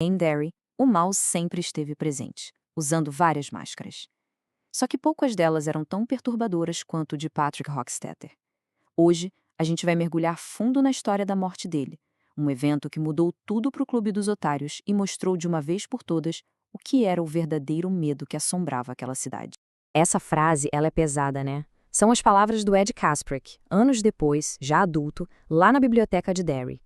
Em Derry, o mal sempre esteve presente, usando várias máscaras. Só que poucas delas eram tão perturbadoras quanto o de Patrick Hockstetter. Hoje, a gente vai mergulhar fundo na história da morte dele, um evento que mudou tudo para o Clube dos Otários e mostrou de uma vez por todas o que era o verdadeiro medo que assombrava aquela cidade. Essa frase, ela é pesada, né? São as palavras do Ed Kasprick, anos depois, já adulto, lá na biblioteca de Derry.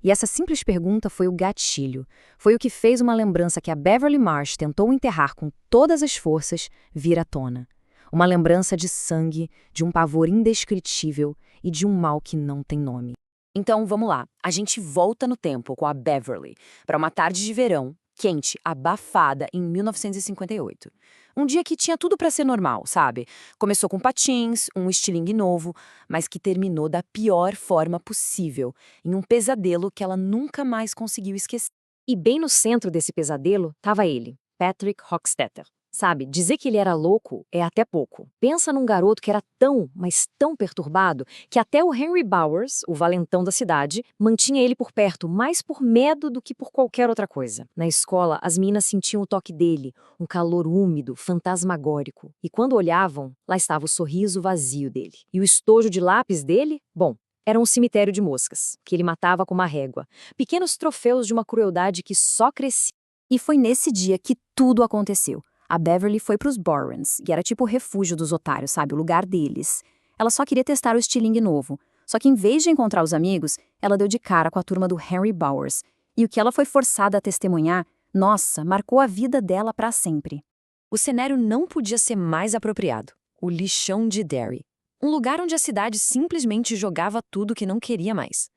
E essa simples pergunta foi o gatilho. Foi o que fez uma lembrança que a Beverly Marsh tentou enterrar com todas as forças vir à tona. Uma lembrança de sangue, de um pavor indescritível e de um mal que não tem nome. Então, vamos lá. A gente volta no tempo com a Beverly para uma tarde de verão, quente, abafada, em 1958. Um dia que tinha tudo para ser normal, sabe? Começou com patins, um estilingue novo, mas que terminou da pior forma possível, em um pesadelo que ela nunca mais conseguiu esquecer. E bem no centro desse pesadelo estava ele, Patrick Hockstetter. Sabe, dizer que ele era louco é até pouco. Pensa num garoto que era tão, mas tão perturbado, que até o Henry Bowers, o valentão da cidade, mantinha ele por perto mais por medo do que por qualquer outra coisa. Na escola, as meninas sentiam o toque dele, um calor úmido, fantasmagórico. E quando olhavam, lá estava o sorriso vazio dele. E o estojo de lápis dele? Bom, era um cemitério de moscas, que ele matava com uma régua. Pequenos troféus de uma crueldade que só crescia. E foi nesse dia que tudo aconteceu. A Beverly foi pros Borrans, que era tipo o refúgio dos otários, sabe? O lugar deles. Ela só queria testar o estilingue novo. Só que em vez de encontrar os amigos, ela deu de cara com a turma do Henry Bowers. E o que ela foi forçada a testemunhar, nossa, marcou a vida dela pra sempre. O cenário não podia ser mais apropriado. O lixão de Derry. Um lugar onde a cidade simplesmente jogava tudo que não queria mais.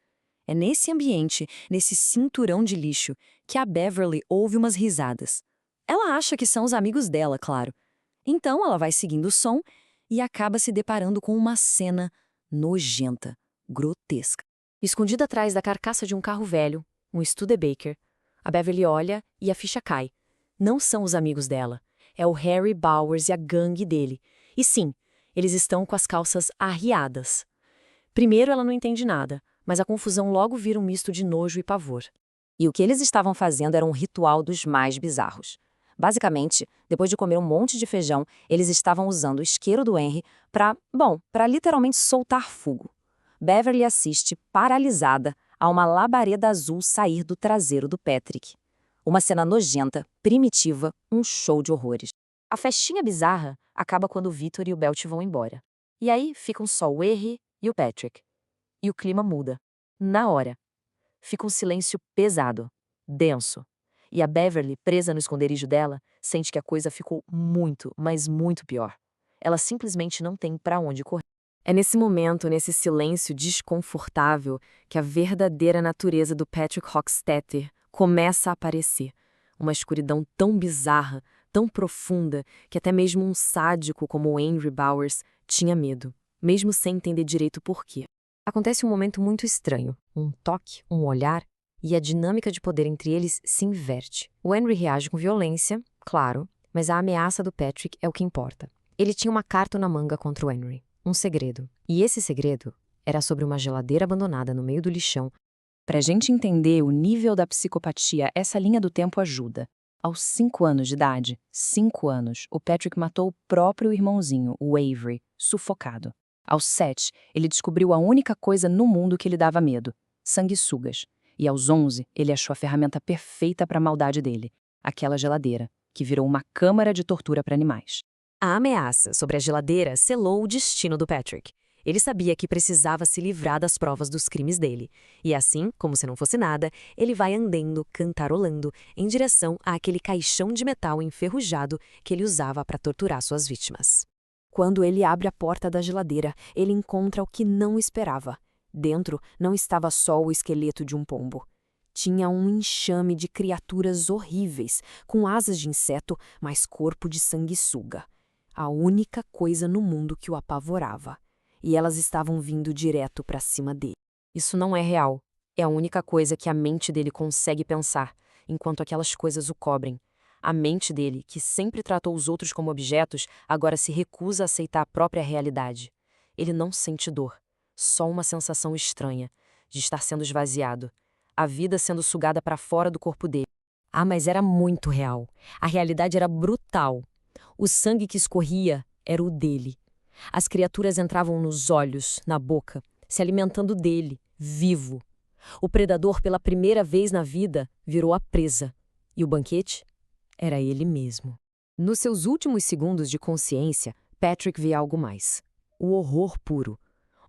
É nesse ambiente, nesse cinturão de lixo, que a Beverly ouve umas risadas. Ela acha que são os amigos dela, claro. Então ela vai seguindo o som e acaba se deparando com uma cena nojenta, grotesca. Escondida atrás da carcaça de um carro velho, um Studebaker, a Beverly olha e a ficha cai. Não são os amigos dela. É o Harry Bowers e a gangue dele. E sim, eles estão com as calças arriadas. Primeiro ela não entende nada, mas a confusão logo vira um misto de nojo e pavor. E o que eles estavam fazendo era um ritual dos mais bizarros. Basicamente, depois de comer um monte de feijão, eles estavam usando o isqueiro do Henry para literalmente soltar fogo. Beverly assiste, paralisada, a uma labareda azul sair do traseiro do Patrick. Uma cena nojenta, primitiva, um show de horrores. A festinha bizarra acaba quando o Victor e o Belt vão embora. E aí ficam só o Henry e o Patrick. E o clima muda. Na hora. Fica um silêncio pesado, denso. E a Beverly, presa no esconderijo dela, sente que a coisa ficou muito, mas muito pior. Ela simplesmente não tem pra onde correr. É nesse momento, nesse silêncio desconfortável, que a verdadeira natureza do Patrick Hockstetter começa a aparecer. Uma escuridão tão bizarra, tão profunda, que até mesmo um sádico como o Henry Bowers tinha medo, mesmo sem entender direito por quê. Acontece um momento muito estranho, um toque, um olhar, e a dinâmica de poder entre eles se inverte. O Henry reage com violência, claro, mas a ameaça do Patrick é o que importa. Ele tinha uma carta na manga contra o Henry, um segredo. E esse segredo era sobre uma geladeira abandonada no meio do lixão. Pra gente entender o nível da psicopatia, essa linha do tempo ajuda. Aos 5 anos de idade, 5 anos, o Patrick matou o próprio irmãozinho, o Avery, sufocado. Aos 7, ele descobriu a única coisa no mundo que lhe dava medo, sanguessugas. E aos 11, ele achou a ferramenta perfeita para a maldade dele, aquela geladeira, que virou uma câmara de tortura para animais. A ameaça sobre a geladeira selou o destino do Patrick. Ele sabia que precisava se livrar das provas dos crimes dele. E assim, como se não fosse nada, ele vai andando, cantarolando, em direção àquele caixão de metal enferrujado que ele usava para torturar suas vítimas. Quando ele abre a porta da geladeira, ele encontra o que não esperava. Dentro não estava só o esqueleto de um pombo. Tinha um enxame de criaturas horríveis, com asas de inseto, mas corpo de sanguessuga. A única coisa no mundo que o apavorava. E elas estavam vindo direto para cima dele. Isso não é real. É a única coisa que a mente dele consegue pensar, enquanto aquelas coisas o cobrem. A mente dele, que sempre tratou os outros como objetos, agora se recusa a aceitar a própria realidade. Ele não sente dor, só uma sensação estranha, de estar sendo esvaziado, a vida sendo sugada para fora do corpo dele. Ah, mas era muito real. A realidade era brutal. O sangue que escorria era o dele. As criaturas entravam nos olhos, na boca, se alimentando dele, vivo. O predador, pela primeira vez na vida, virou a presa. E o banquete? Era ele mesmo. Nos seus últimos segundos de consciência, Patrick vê algo mais. O horror puro.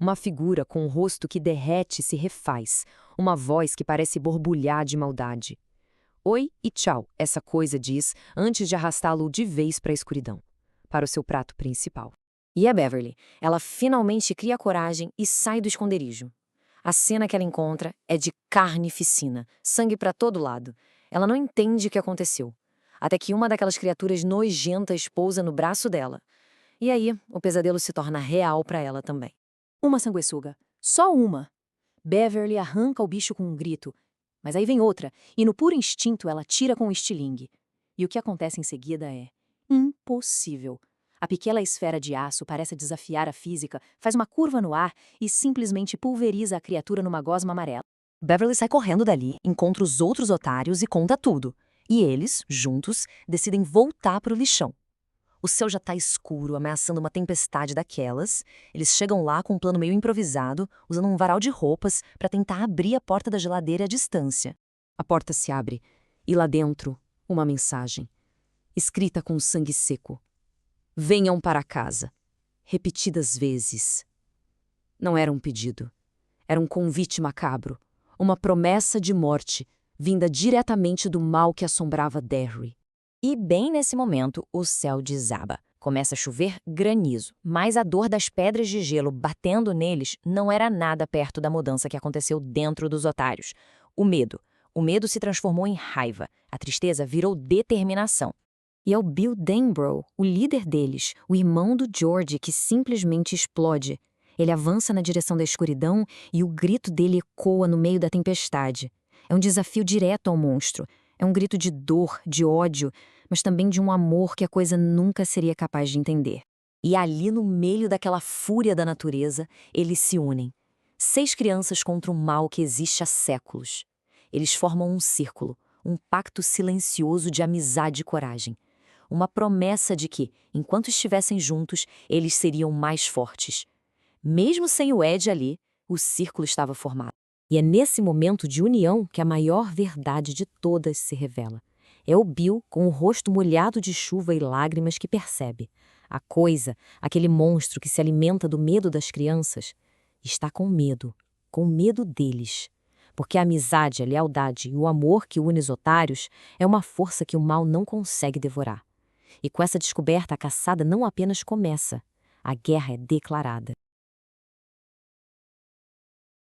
Uma figura com um rosto que derrete e se refaz. Uma voz que parece borbulhar de maldade. Oi e tchau, essa coisa diz, antes de arrastá-lo de vez para a escuridão. Para o seu prato principal. E a Beverly, ela finalmente cria coragem e sai do esconderijo. A cena que ela encontra é de carnificina, sangue para todo lado. Ela não entende o que aconteceu. Até que uma daquelas criaturas nojentas pousa no braço dela. E aí, o pesadelo se torna real para ela também. Uma sanguessuga. Só uma. Beverly arranca o bicho com um grito. Mas aí vem outra, e no puro instinto ela tira com o estilingue. E o que acontece em seguida é impossível. A pequena esfera de aço parece desafiar a física, faz uma curva no ar e simplesmente pulveriza a criatura numa gosma amarela. Beverly sai correndo dali, encontra os outros otários e conta tudo. E eles, juntos, decidem voltar para o lixão. O céu já está escuro, ameaçando uma tempestade daquelas. Eles chegam lá com um plano meio improvisado, usando um varal de roupas para tentar abrir a porta da geladeira à distância. A porta se abre, e lá dentro, uma mensagem, escrita com sangue seco. Venham para casa. Repetidas vezes. Não era um pedido. Era um convite macabro. Uma promessa de morte, vinda diretamente do mal que assombrava Derry. E bem nesse momento, o céu desaba. Começa a chover granizo, mas a dor das pedras de gelo batendo neles não era nada perto da mudança que aconteceu dentro dos otários. O medo. O medo se transformou em raiva. A tristeza virou determinação. E é o Bill Denbrough, o líder deles, o irmão do George, que simplesmente explode. Ele avança na direção da escuridão e o grito dele ecoa no meio da tempestade. É um desafio direto ao monstro. É um grito de dor, de ódio, mas também de um amor que a coisa nunca seria capaz de entender. E ali no meio daquela fúria da natureza, eles se unem. 6 crianças contra um mal que existe há séculos. Eles formam um círculo, um pacto silencioso de amizade e coragem. Uma promessa de que, enquanto estivessem juntos, eles seriam mais fortes. Mesmo sem o Ed ali, o círculo estava formado. E é nesse momento de união que a maior verdade de todas se revela. É o Bill, com o rosto molhado de chuva e lágrimas, que percebe. A coisa, aquele monstro que se alimenta do medo das crianças, está com medo deles. Porque a amizade, a lealdade e o amor que une os otários é uma força que o mal não consegue devorar. E com essa descoberta, a caçada não apenas começa, a guerra é declarada.